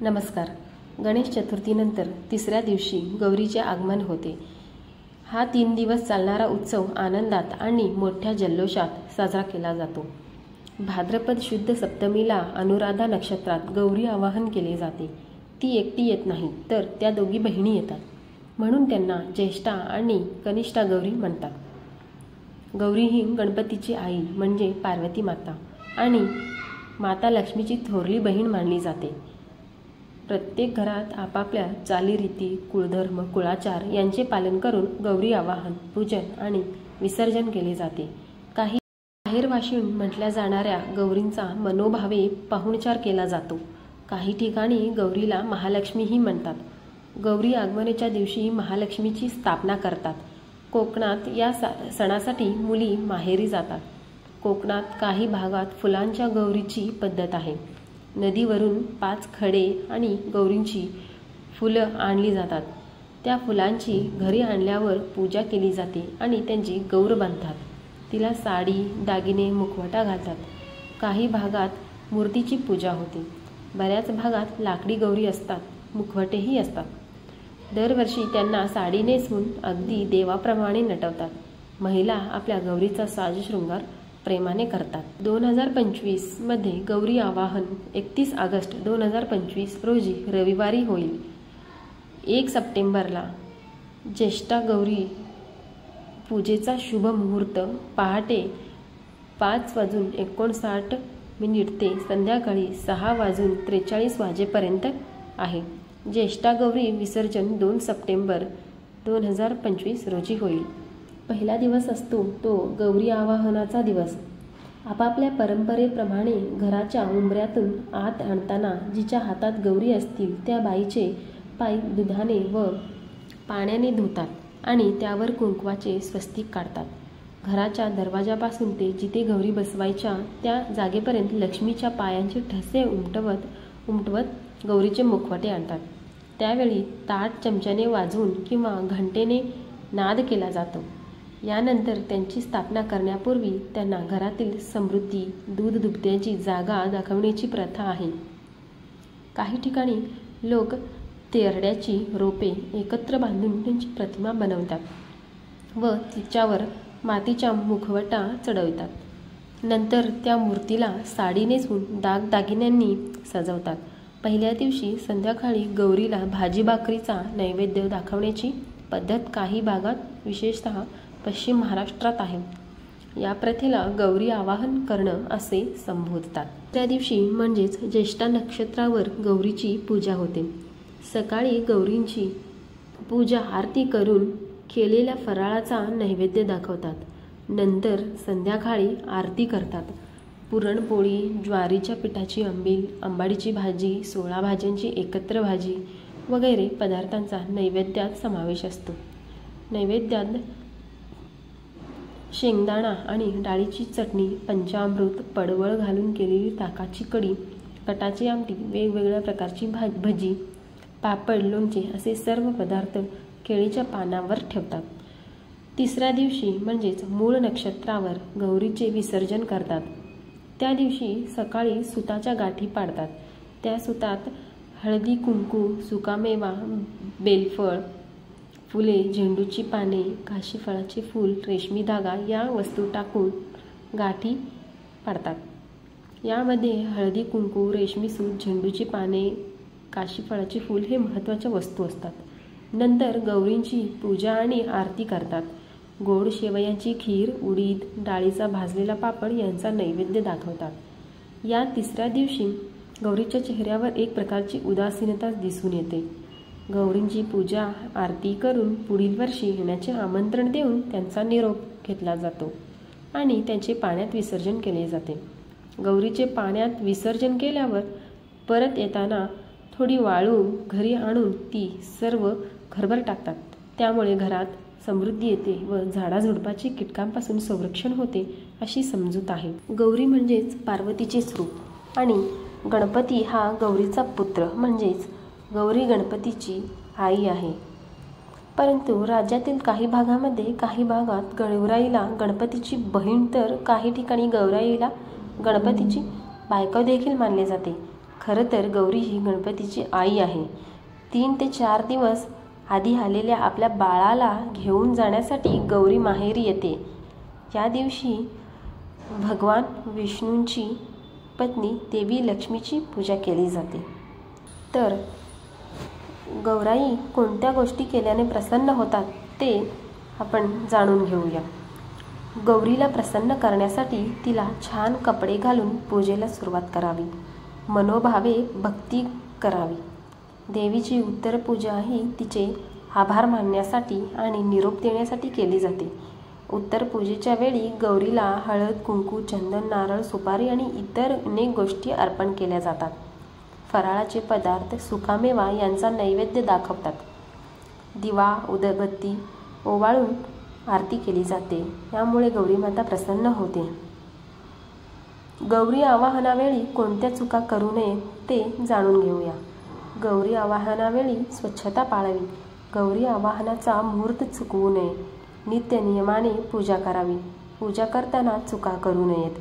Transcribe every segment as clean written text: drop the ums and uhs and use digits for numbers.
नमस्कार. गणेश चतुर्थीनंतर तिसऱ्या दिवशी गौरीचे आगमन होते. हा 3 दिवस चालणारा उत्सव आनंदात आणि मोठ्या जल्लोषात साजरा केला जातो. भाद्रपद शुद्ध सप्तमीला अनुराधा नक्षत्रात गौरी आवाहन केले जाते. ती एकटी येत नाही, तर त्या दोघी बहिणी येतात, म्हणून त्यांना ज्येष्ठा आणि कनिष्ठा गौरी म्हणतात. गौरी ही गणपतीची आई म्हणजे पार्वती माता आणि माता लक्ष्मीची थोरली बहीण मानली जाते. प्रत्येक घरात आपापल्या चालीरीती, कुळधर्म, कुळाचार यांचे पालन करून गौरी आवाहन, पूजन आणि विसर्जन केले जाते. काही बाहेरवाशीण म्हटल्या जाणाऱ्या गौरींचा मनोभावे पाहुणचार केला जातो. काही ठिकाणी गौरीला महालक्ष्मीही म्हणतात. गौरी आगमनाच्या दिवशी महालक्ष्मीची स्थापना करतात. कोकणात या सणासाठी मुली माहेरी जातात. कोकणात काही भागात फुलांच्या गौरीची पद्धत आहे. नदीवरून 5 खडे आणि गौरींची फुलं आणली जातात. त्या फुलांची घरी आणल्यावर पूजा केली जाते आणि त्यांची गौर बांधतात. तिला साडी, दागिने, मुखवटा घालतात. काही भागात मूर्तीची पूजा होते. बऱ्याच भागात लाकडी गौरी असतात, मुखवटेही असतात. दरवर्षी त्यांना साडी नेसवून अगदी देवाप्रमाणे नटवतात. महिला आपल्या गौरीचा साजशृंगार प्रेमाने करतात. 2025 मध्ये गौरी आवाहन 31 ऑगस्ट 2025 रोजी रविवारी होईल. 1 सप्टेंबरला ज्येष्ठा गौरी पूजेचा शुभ मुहूर्त पहाटे 5:59 ते संध्याकाळी 6:43 वाजेपर्यंत आहे. ज्येष्ठा गौरी विसर्जन 2 सप्टेंबर 2025 रोजी होईल. पहिला दिवस असतो तो गौरी आवाहनाचा दिवस. आपापल्या परंपरेप्रमाणे घराच्या उंबऱ्यातून आत आणताना जिच्या हातात गौरी असतील त्या बाईचे पाय दुधाने व पाण्याने धुतात आणि त्यावर कुंकवाचे स्वस्तिक काढतात. घराच्या दरवाजापासून ते जिथे गौरी बसवायच्या त्या जागेपर्यंत लक्ष्मीच्या पायांचे ठसे उमटवत गौरीचे मुखवटे आणतात. त्यावेळी ताट चमच्याने वाजवून किंवा घंटेने नाद केला जातो. यानंतर त्यांची स्थापना करण्यापूर्वी त्यांना घरातील समृद्धी, दूध दुभत्याची जागा दाखवण्याची प्रथा आहे. काही ठिकाणी लोक तेरड्याची रोपे एकत्र बांधून त्यांची प्रतिमा बनवतात व तिच्यावर मातीचा मुखवटा चढवतात. नंतर त्या मूर्तीला साडी नेसवून दागदागिन्यांनी सजवतात. पहिल्या दिवशी संध्याकाळी गौरीला भाजी भाकरीचा नैवेद्य दाखवण्याची पद्धत काही भागात, विशेषतः पश्चिम महाराष्ट्रात आहे. या प्रथेला गौरी आवाहन करणं असे संबोधतात. त्या दिवशी म्हणजेच ज्येष्ठा नक्षत्रावर गौरीची पूजा होते. सकाळी गौरींची पूजा आरती करून केलेल्या फराळाचा नैवेद्य दाखवतात. नंतर संध्याकाळी आरती करतात. पुरणपोळी, ज्वारीच्या पिठाची आंबील, आंबाडीची भाजी, 16 भाज्यांची एकत्र भाजी वगैरे पदार्थांचा नैवेद्यात समावेश असतो. नैवेद्यात शेंगदाणा आणि डाळीची चटणी, पंचामृत, पडवळ घालून केलेली ताकाची कढी, कटाची आमटी, वेगवेगळ्या प्रकारची भजी, पापड, लोणचे असे सर्व पदार्थ केळीच्या पानावर ठेवतात. तिसऱ्या दिवशी म्हणजेच मूळ नक्षत्रावर गौरीचे विसर्जन करतात. त्या दिवशी सकाळी सुताच्या गाठी पाडतात. त्या सुतात हळदी, कुंकू, सुकामेवा, बेलफळ, फुले, झेंडूची पाने, काशीफळाचे फूल, रेशमी धागा या वस्तू टाकून गाठी पाडतात. यामध्ये हळदी, कुंकू, रेशमी सूत, झेंडूची पाने, काशीफळाचे फूल हे महत्त्वाच्या वस्तू असतात. नंतर गौरींची पूजा आणि आरती करतात. गोड शेवयांची खीर, उडीद डाळीचा भाजलेला पापड यांचा नैवेद्य दाखवतात. या तिसऱ्या दिवशी गौरीच्या चेहऱ्यावर एक प्रकारची उदासीनता दिसून येते. गौरींची पूजा आरती करून पुढील वर्षी येण्याचे आमंत्रण देऊन त्यांचा निरोप घेतला जातो आणि त्यांचे पाण्यात विसर्जन केले जाते. गौरीचे पाण्यात विसर्जन केल्यावर परत येताना थोडी वाळू घरी आणून ती सर्व घरभर टाकतात. त्यामुळे घरात समृद्धी येते व झाडाझुडपाची कीटकांपासून संरक्षण होते अशी समजूत आहे. गौरी म्हणजेच पार्वतीचेच रूप आणि गणपती हा गौरीचा पुत्र म्हणजेच गौरी गणपतीची आई आहे. परंतु राज्यातील काही भागामध्ये काही भागात गौराईला गणपतीची बहीण तर काही ठिकाणी गौराईला गणपतीची बायको देखील मानले जाते. खरं तर गौरी ही गणपतीची आई आहे. 3 ते 4 दिवस आधी आलेल्या आपल्या बाळाला घेऊन जाण्यासाठी गौरी माहेरी येते. या दिवशी भगवान विष्णूंची पत्नी देवी लक्ष्मीची पूजा केली जाते. तर गौराई कोणत्या गोष्टी केल्याने प्रसन्न होतात ते आपण जाणून घेऊया. गौरीला प्रसन्न करण्यासाठी तिला छान कपडे घालून पूजेला सुरुवात करावी. मनोभावे भक्ती करावी. देवीची उत्तर पूजा ही तिचे आभार मानण्यासाठी आणि निरोप देण्यासाठी केली जाते. उत्तर पूजेच्या वेळी गौरीला हळद, कुंकू, चंदन, नारळ, सुपारी आणि इतर अनेक गोष्टी अर्पण केल्या जातात. फराळाचे पदार्थ, सुकामेवा यांचा नैवेद्य दाखवतात. दिवा, उदबत्ती ओवाळून आरती केली जाते. यामुळे गौरी माता प्रसन्न होते. गौरी आवाहनावेळी कोणत्या चुका करू नये ते जाणून घेऊया. गौरी आवाहनावेळी स्वच्छता पाळावी. गौरी आवाहनाचा मुहूर्त चुकवू नये. नित्य नियमाने पूजा करावी. पूजा करताना चुका करू नयेत.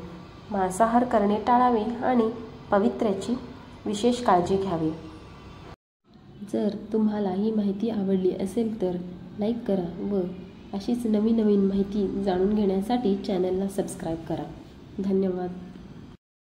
मांसाहार करणे टाळावे आणि पवित्र्याची विशेष काळजी घ्यावी. जर तुम्हाला ही माहिती आवडली असेल तर लाईक करा व अशीच नवीन माहिती जाणून घेण्यासाठी चॅनलला सबस्क्राईब करा. धन्यवाद.